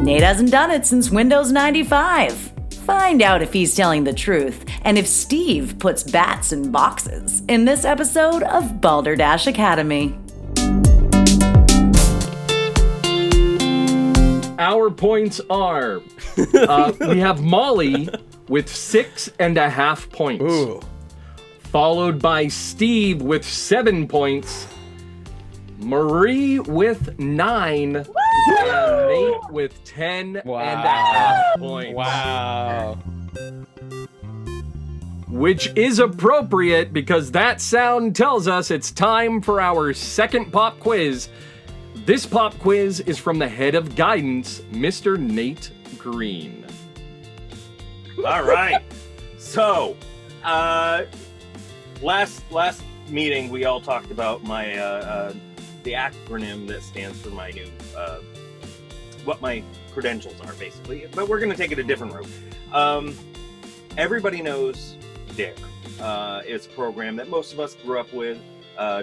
Nate hasn't done it since Windows 95. Find out if he's telling the truth and if Steve puts bats in boxes in this episode of Balderdash Academy. Our points are, we have Molly with 6.5 points. Ooh. Followed by Steve with 7 points. Marie with 9. And Nate with 10.5 points. Wow. Which is appropriate because that sound tells us it's time for our second pop quiz. This pop quiz is from the head of guidance, Mr. Nate Green. All right. So, last meeting we all talked about my the acronym that stands for my new what my credentials are basically, but we're going to take it a different route. Everybody knows D.A.R.E. It's a program that most of us grew up with.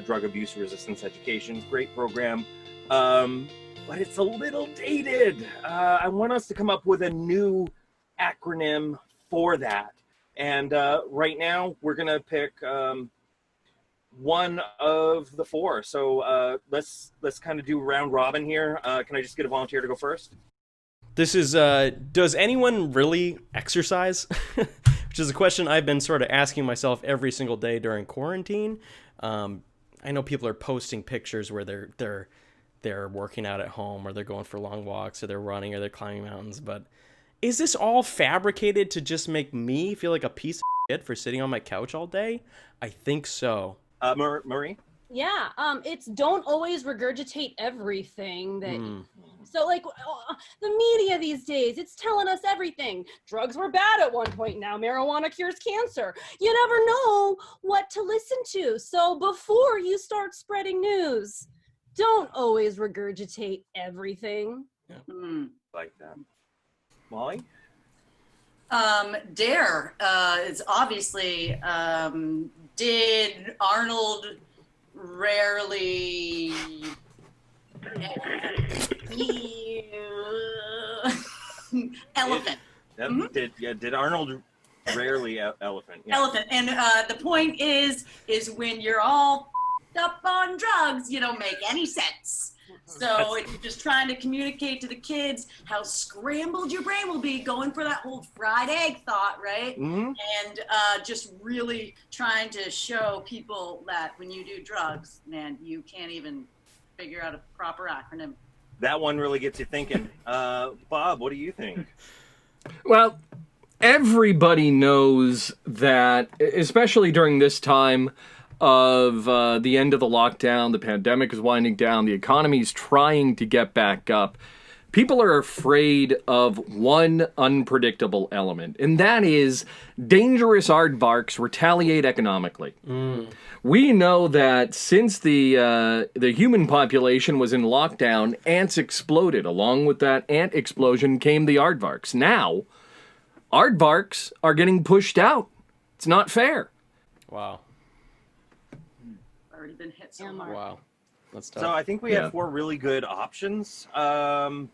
Drug abuse resistance education, great program. But it's a little dated. I want us to come up with a new acronym for that. And right now, we're going to pick one of the four. So let's kind of do round robin here. Can I just get a volunteer to go first? This is, does anyone really exercise? Which is a question I've been sort of asking myself every single day during quarantine. I know people are posting pictures where they're working out at home, or they're going for long walks, or they're running, or they're climbing mountains. But is this all fabricated to just make me feel like a piece of shit for sitting on my couch all day? I think so. Marie? Yeah, it's don't always regurgitate everything that. So like the media these days, it's telling us everything. Drugs were bad at one point. Now marijuana cures cancer. You never know what to listen to. So before you start spreading news, don't always regurgitate everything. Yeah. Like that. Molly? D.A.R.E. Is obviously, did Arnold rarely... Elephant. Did Arnold rarely elephant? Yeah. Elephant. And the point is when you're all up on drugs, you don't make any sense. So if you're just trying to communicate to the kids how scrambled your brain will be going for that whole fried egg thought, right? And just really trying to show people that when you do drugs, man, you can't even figure out a proper acronym. That one really gets you thinking. Bob, what do you think? Well, everybody knows that, especially during this time of the end of the lockdown, the pandemic is winding down, the economy's trying to get back up. People are afraid of one unpredictable element, and that is dangerous aardvarks retaliate economically. We know that since the human population was in lockdown, ants exploded. Along with that ant explosion came the aardvarks. Now, aardvarks are getting pushed out. It's not fair. Wow. Already been hit so hard. Wow. That's tough. So I think we have four really good options. Tuck,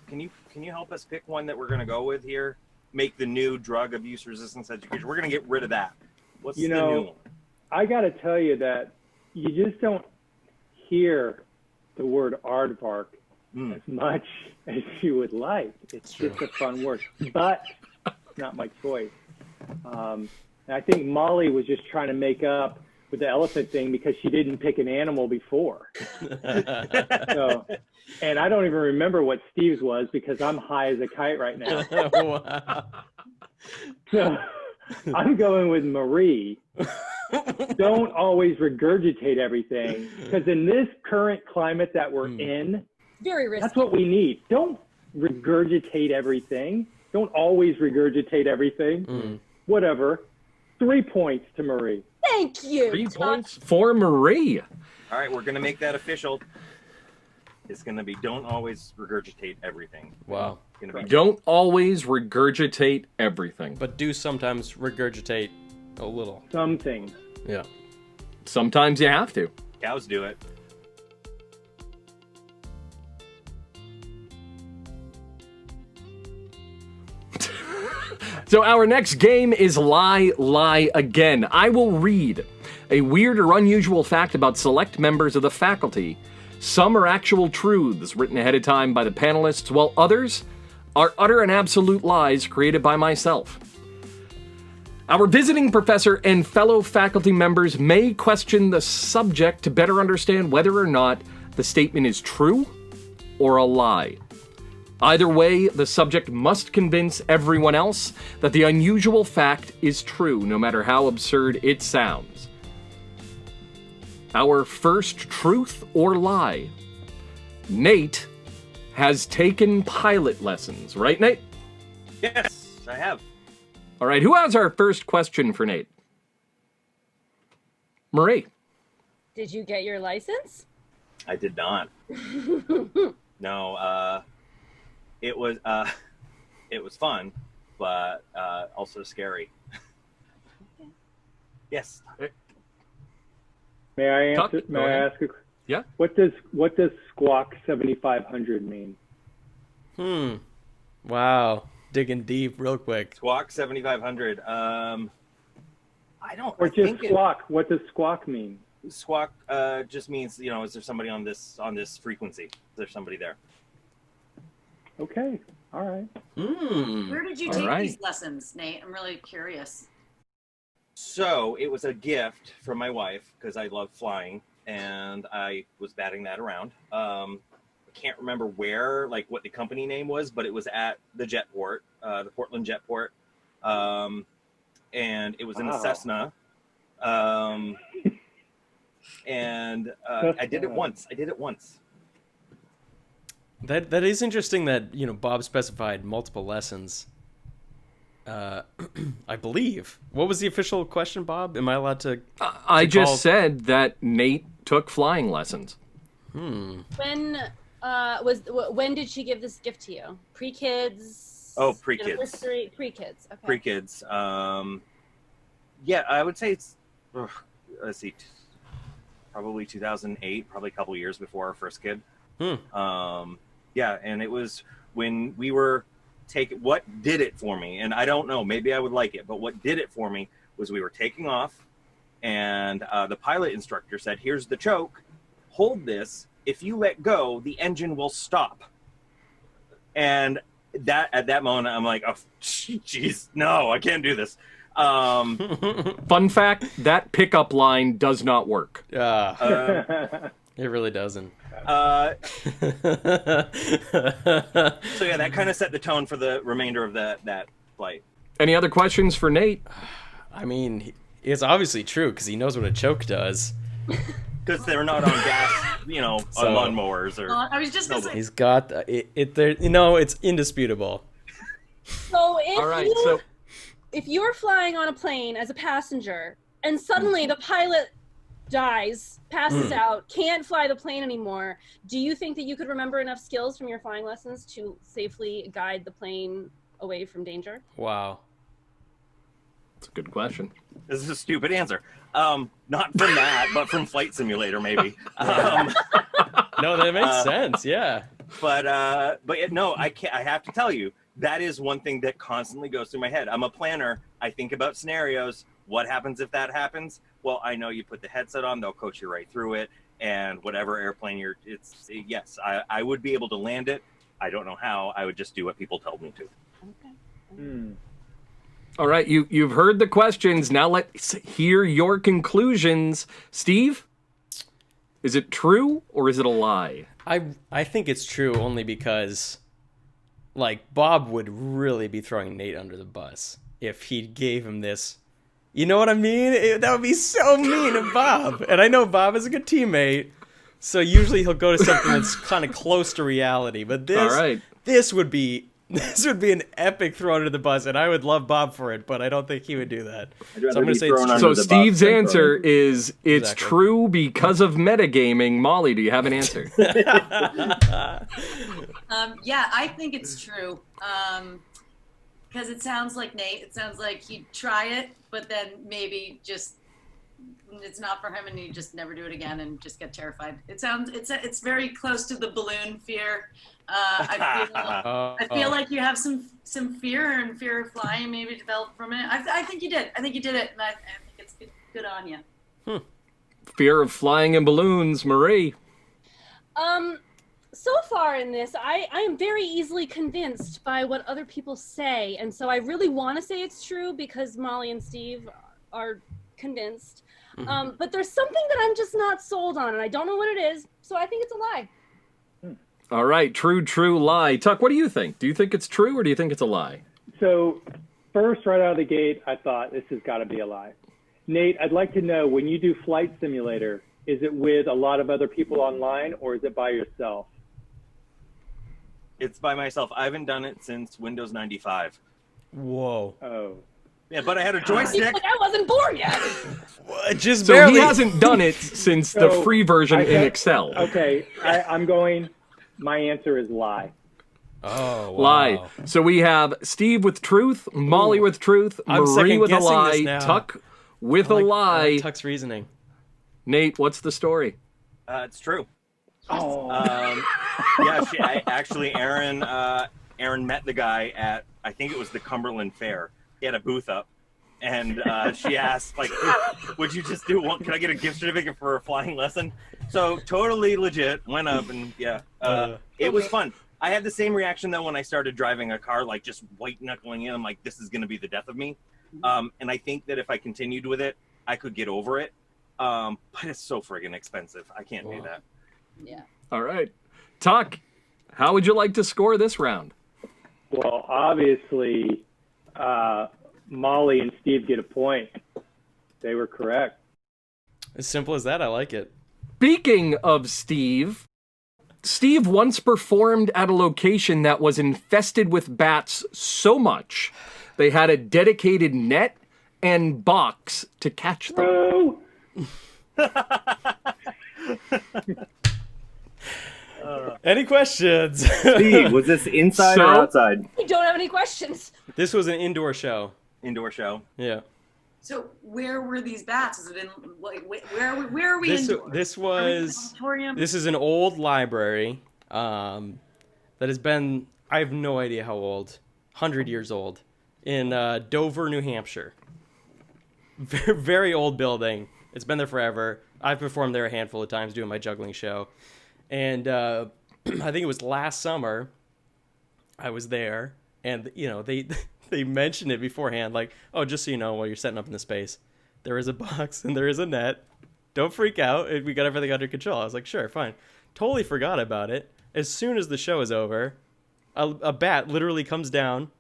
can you help us pick one that we're going to go with here? Make the new drug abuse resistance education. We're going to get rid of that. What's the new one? I got to tell you that you just don't hear the word aardvark as much as you would like. It's just a fun word, but it's not my choice. And I think Molly was just trying to make up with the elephant thing because she didn't pick an animal before. So, and I don't even remember what Steve's was because I'm high as a kite right now. Wow. So I'm going with Marie. Don't always regurgitate everything, because in this current climate that we're in, Very risky. that's what we need. Don't regurgitate everything. Don't always regurgitate everything. Whatever. 3 points to Marie. Thank you. 3 points for Marie. All right, we're going to make that official. It's going to be don't always regurgitate everything. Wow. It's gonna be Don't always regurgitate everything. But do sometimes regurgitate a little. Some things. Yeah. Sometimes you have to. cows do it. So our next game is Lie, Lie Again. I will read a weird or unusual fact about select members of the faculty. Some are actual truths written ahead of time by the panelists, while others are utter and absolute lies created by myself. Our visiting professor and fellow faculty members may question the subject to better understand whether or not the statement is true or a lie. Either way, the subject must convince everyone else that the unusual fact is true, no matter how absurd it sounds. Our first truth or lie. Nate has taken pilot lessons, right, Nate? Yes, I have. All right, who has our first question for Nate? Marie. Did you get your license? I did not. No, it was fun, but also scary. Yes. May I answer? May I ask? Yeah. What does Squawk 7500 mean? Wow. Digging deep real quick. Squawk 7500. I don't. Or I just think Squawk? What does Squawk mean? Squawk just means, is there somebody on this frequency? Is there somebody there? Okay. All right. Where did you take these lessons, Nate? I'm really curious. So it was a gift from my wife because I love flying, and I was batting that around. I can't remember where, like what the company name was, but it was at the jetport, the Portland jetport, and it was in a Cessna. And I did it once. That is interesting that, Bob specified multiple lessons. I believe. What was the official question, Bob? Am I allowed to? I just said that Nate took flying lessons. When did she give this gift to you? Pre-kids? Oh, pre-kids. Anniversary? Pre-kids. Okay. Pre-kids. Yeah, I would say it's. Let's see. Probably 2008. Probably a couple years before our first kid. Yeah, and it was when we were what did it for me, and I don't know, maybe I would like it, but what did it for me was we were taking off, and the pilot instructor said, here's the choke, hold this, if you let go, the engine will stop. And that at that moment, I'm like, oh, jeez, no, I can't do this. Fun fact, that pickup line does not work. It really doesn't. So yeah, that kind of set the tone for the remainder of that flight. Any other questions for Nate? I mean, it's obviously true because he knows what a choke does. Because they're not on gas, on lawnmowers or. I was just gonna say. He's got it's indisputable. So So if you're flying on a plane as a passenger and suddenly the pilot dies, passes out, can't fly the plane anymore, do you think that you could remember enough skills from your flying lessons to safely guide the plane away from danger? Wow. That's a good question. This is a stupid answer. Not from that, but from Flight Simulator, maybe. No, that makes sense. Yeah. But no, I can't. I have to tell you, that is one thing that constantly goes through my head. I'm a planner. I think about scenarios. What happens if that happens? Well, I know you put the headset on, they'll coach you right through it. And whatever airplane yes, I would be able to land it. I don't know how. I would just do what people told me to. Okay. All right, you've heard the questions. Now let's hear your conclusions. Steve, is it true or is it a lie? I think it's true only because, Bob would really be throwing Nate under the bus if he gave him this. You know what I mean? That would be so mean of Bob. And I know Bob is a good teammate, so usually he'll go to something that's kind of close to reality. But this would be an epic throw under the bus, and I would love Bob for it, but I don't think he would do that. So I'm going to say it's true. So Steve's answer is it's true because of metagaming. Molly, do you have an answer? Yeah, I think it's true. Because it sounds like Nate. It sounds like he'd try it, but then maybe just it's not for him, and you just never do it again and just get terrified. It's very close to the balloon fear. I feel like you have some fear and fear of flying maybe developed from it. I think you did. I think you did it, and I think it's good on you. Fear of flying in balloons, Marie. So far in this, I am very easily convinced by what other people say, and so I really want to say it's true because Molly and Steve are convinced. But there's something that I'm just not sold on, and I don't know what it is, so I think it's a lie. All right, true, lie. Tuck, what do you think? Do you think it's true or do you think it's a lie? So first, right out of the gate, I thought this has got to be a lie. Nate, I'd like to know, when you do Flight Simulator, is it with a lot of other people online or is it by yourself? It's by myself. I haven't done it since Windows 95. Whoa. Oh. Yeah, but I had a It's joystick. like I wasn't born yet. Just So barely. he hasn't done it since the So, free version I in think- Excel. Okay, my answer is lie. Oh, wow. Lie. So we have Steve with truth, Molly with truth, I'm Marie with a second-guessing lie, this now. Tuck with I like a lie. Tuck's reasoning. Nate, what's the story? It's true. Oh. Aaron met the guy at, I think it was the Cumberland Fair. He had a booth up, and she asked, like, would you just do one? Can I get a gift certificate for a flying lesson? So totally legit. Went up, and it was fun. I had the same reaction though when I started driving a car, like just white knuckling in. I'm like, this is going to be the death of me. And I think that if I continued with it, I could get over it. But it's so friggin' expensive. I can't do that. Yeah. All right. Tuck, how would you like to score this round? Well, obviously, Molly and Steve get a point. They were correct. As simple as that, I like it. Speaking of Steve, Steve once performed at a location that was infested with bats so much they had a dedicated net and box to catch them. Oh! Any questions? Steve, was this inside or outside? We don't have any questions. This was an indoor show. Indoor show. Yeah. So where were these bats? Is it in like where are we? This indoors? this Are we in the was auditorium? this is an old library that has been, I have no idea how old, 100 years old, in Dover, New Hampshire. Very, very old building. It's been there forever. I've performed there a handful of times doing my juggling show. And I think it was last summer I was there, and they mentioned it beforehand, like, oh, just so you know, while you're setting up in the space, there is a box and there is a net. Don't freak out. We got everything under control. I was like, sure, fine. Totally forgot about it. As soon as the show is over, a bat literally comes down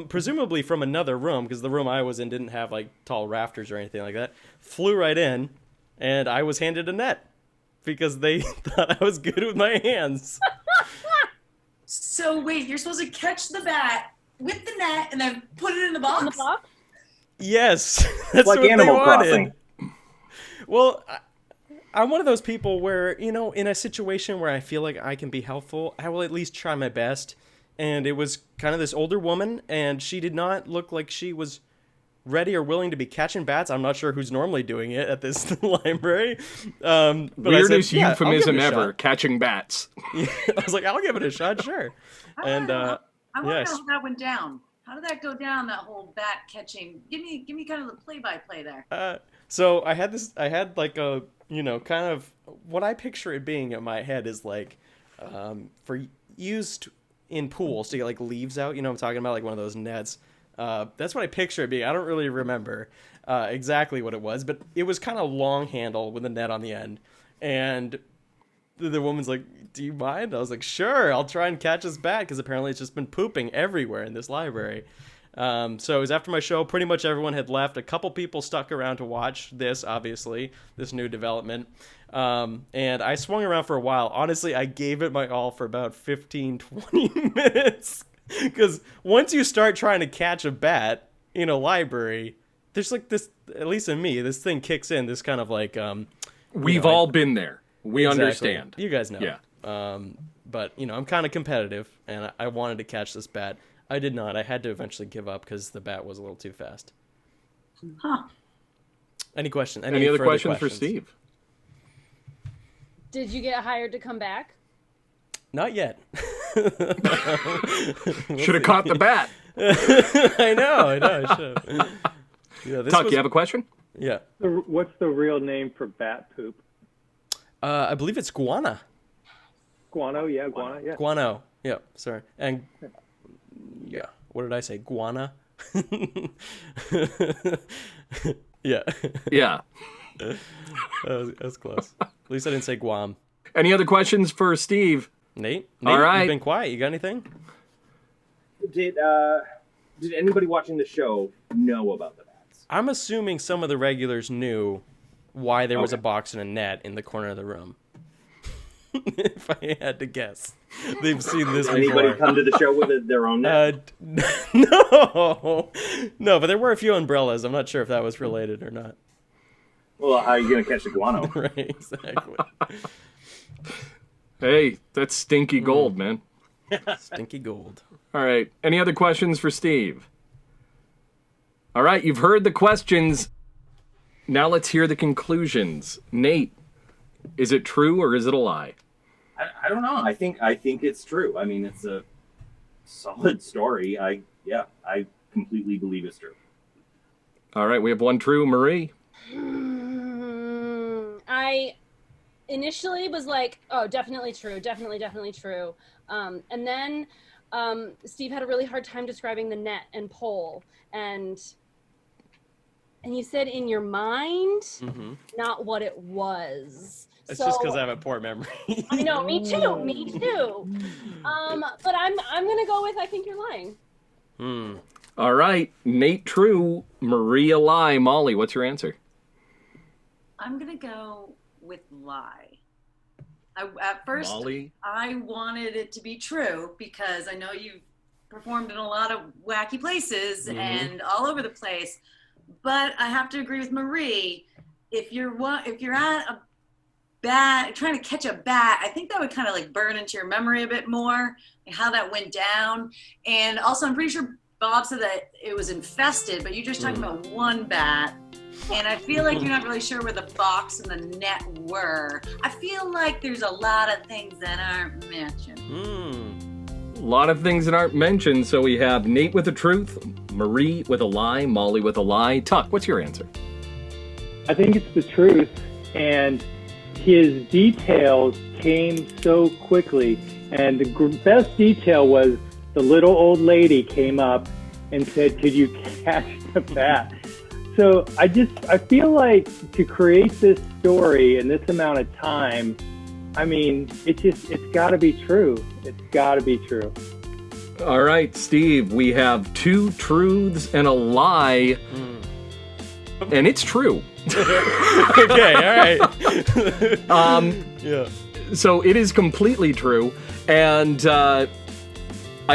presumably from another room, because the room I was in didn't have like tall rafters or anything like that, flew right in, and I was handed a net because they thought I was good with my hands. So wait, you're supposed to catch the bat with the net and then put it in the box? In the box? Yes, that's Like what Animal they wanted. Crossing. Well, I'm one of those people where, in a situation where I feel like I can be helpful, I will at least try my best. And it was kind of this older woman, and she did not look like she was ready or willing to be catching bats. I'm not sure who's normally doing it at this library. But Weirdest I said, euphemism yeah, I'll give it a ever, shot. catching bats. I was like, I'll give it a shot, sure. I And want to know yes. how that went down. How did that go down? That whole bat catching. Give me kind of the play-by-play there. So I had like a, kind of what I picture it being in my head is like, for used in pools to get like leaves out, I'm talking about, like one of those nets. That's what I picture it being. I don't really remember exactly what it was, but it was kind of long handle with a net on the end. And the woman's like, do you mind? I was like, sure, I'll try and catch this bat, because apparently it's just been pooping everywhere in this library. So it was after my show. Pretty much everyone had left. A couple people stuck around to watch this, obviously, this new development. And I swung around for a while. Honestly, I gave it my all for about 15, 20 minutes. Because once you start trying to catch a bat in a library, there's like this, at least in me, this thing kicks in, this kind of like... We've all been there. We Exactly. understand. You guys know. Yeah. But, I'm kind of competitive, and I wanted to catch this bat. I did not. I had to eventually give up because the bat was a little too fast. Huh. Any questions? Any other further questions for Steve? Did you get hired to come back? Not yet. Should have caught the bat. I know. I should have. Yeah, Tuck, you have a question? Yeah. What's the real name for bat poop? I believe it's guana. Guano, yeah, guano, yeah. Guano. Yeah, sorry. And yeah, what did I say? Guana? Yeah. Yeah. That was close. At least I didn't say Guam. Any other questions for Steve? Nate, All right. You've been quiet. You got anything? Did anybody watching the show know about the bats? I'm assuming some of the regulars knew why there was a box and a net in the corner of the room. If I had to guess. They've seen this before. Anybody come to the show with their own net? No, but there were a few umbrellas. I'm not sure if that was related or not. Well, how are you going to catch the guano? Right, exactly. Hey, that's stinky gold, man. Stinky gold. All right. Any other questions for Steve? All right, you've heard the questions. Now let's hear the conclusions. Nate, is it true or is it a lie? I don't know. I think it's true. I mean, it's a solid story. I completely believe it's true. All right, we have one true. Marie? I initially was like, oh, definitely true. Definitely true. And then Steve had a really hard time describing the net and pole. And you said in your mind, not what it was. It's just because I have a poor memory. I know, me too. But I'm gonna go with I think you're lying. All right, Nate true, Maria lie. Molly, what's your answer? I'm gonna go with lie. At first, Molly? I wanted it to be true because I know you've performed in a lot of wacky places and all over the place. But I have to agree with Marie. If you're at a bat, trying to catch a bat, I think that would kind of like burn into your memory a bit more and how that went down. And also, I'm pretty sure Bob said that it was infested, but you're just talking about one bat. And I feel like you're not really sure where the box and the net were. I feel like there's a lot of things that aren't mentioned. A lot of things that aren't mentioned. So we have Nate with the truth, Marie with a lie, Molly with a lie. Tuck, what's your answer? I think it's the truth, and his details came so quickly. And the best detail was the little old lady came up and said, "Could you catch the bat?" So I feel like to create this story in this amount of time, I mean, it's got to be true. It's got to be true. All right, Steve, we have two truths and a lie. And it's true. Okay, all right. Yeah. So it is completely true. And I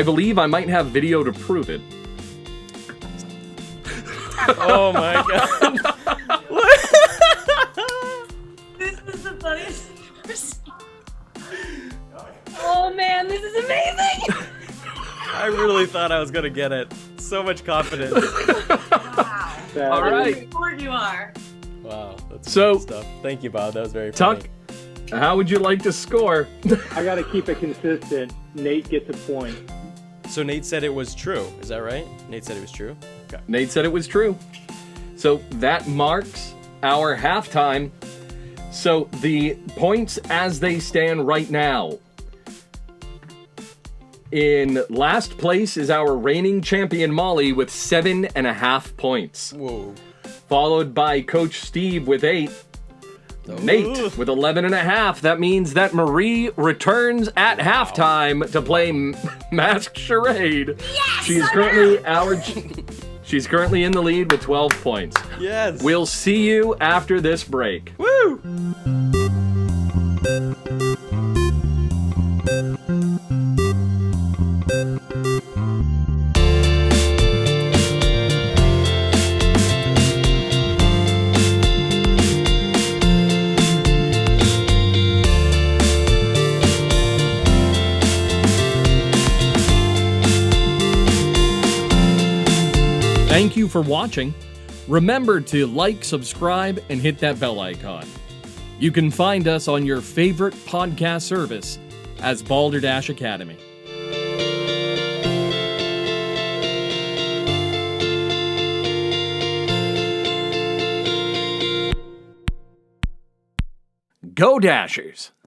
believe I might have video to prove it. Oh my god. This is the funniest thing I've ever seen. Oh man, this is amazing! I really thought I was going to get it. So much confidence. Wow. All right. What you are. Wow. That's So- good stuff. Thank you, Bob. That was very funny. Tuck, how would you like to score? I got to keep it consistent. Nate gets a point. So Nate said it was true. Is that right? Nate said it was true? Okay. Nate said it was true. So that marks our halftime. So the points as they stand right now. In last place is our reigning champion Molly with 7.5 points. Whoa. Followed by Coach Steve with 8. Nate with 11.5. That means that Marie returns at halftime to play Masked Charade. Yes! She's currently in the lead with 12 points. Yes. We'll see you after this break. Woo! Thank you for watching. Remember to like, subscribe, and hit that bell icon. You can find us on your favorite podcast service as Balderdash Academy. Go Dashers!